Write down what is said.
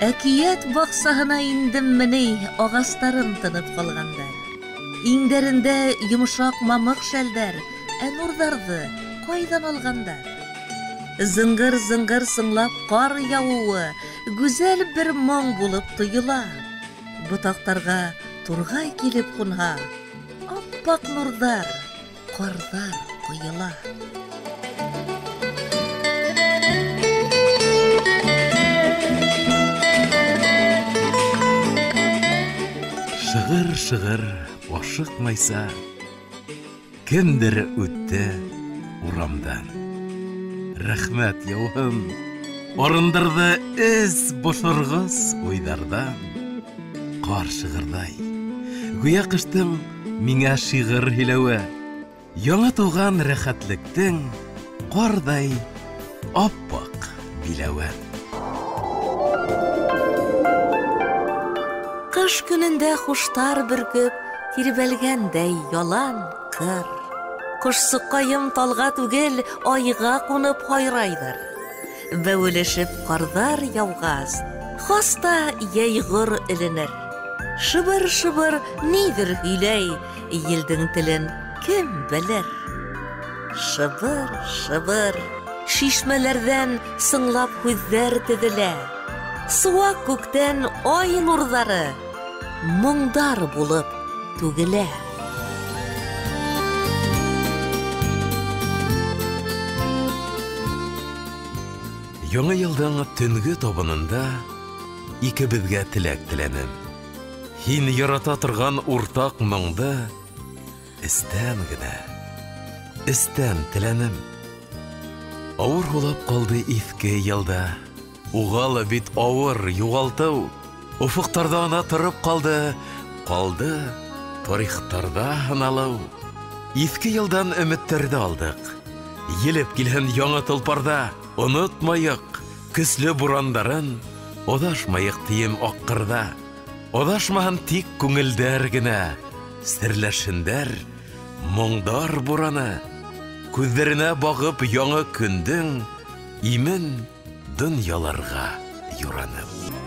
Әкият бақсаһына индем меней, ағастарын тынып калгандар. Иңдәрендә йомшак мамык шәлдәр, нурҙарҙы ҡайҙан алғандар? Зыңгыр-зыңгыр сыңлап ҡар яуыуы гүзәл бер моң булып тойола. Ботаҡтарға турғай килеп ҡунһа, аппаҡ нурҙар, ҡарҙар ҡойола. Шығыр-шығыр ашыҡмайса, кемдер үтте урамдан. Рәхмәт яуһын, арындырҙы эс бошорғос уйҙарҙан. Ҡар шығырҙай, гүйә ҡыштың миңә шиғыр һөйләүе, яңы тыуған рәхәтлектең ҡарҙай аппаҡ биләүе. Ҡыш көнөндә хуштар бөркөп, тирбәлгәндәй ялан ҡыр. Ҡошсоҡҡайым талға түгел, айға ҡунып һайрайҙыр. Бәүелешеп ҡарҙар яуғас, хаста йәйғор эленер. Шыбыр-шыбыр ниҙер һөйләй, елдең телен кем белер? Шыбыр-шыбыр шишмәләрҙән сыңлап һүҙҙәр теҙелә. Сыуаҡ күктән ай нурҙары моңдар булып түгелә. Яңы йылдың төнгө табынында икебеҙгә теләк теләнем. Һин ярата торған уртаҡ моңды эстән генә, эстән теләнем. Ауыр булып ҡалды иҫке йылда, уғалы бит ауыр юғалтыу. Уфыҡтарҙа ана тороп ҡалды, тарихтарҙа һыналыу. Иҫке йылдан өмөттәрҙе алдыҡ. Елеп килһен яңы толпарҙа, онотмайыҡ көслө бурандарын, оҙашмайыҡ тием аҡҡырҙа. Оҙашмаһын тик күңелдәр генә, серләшендәр, моңдар бураны. Күҙҙәренә бағып яңы көндөң, имен донъяларға юранып.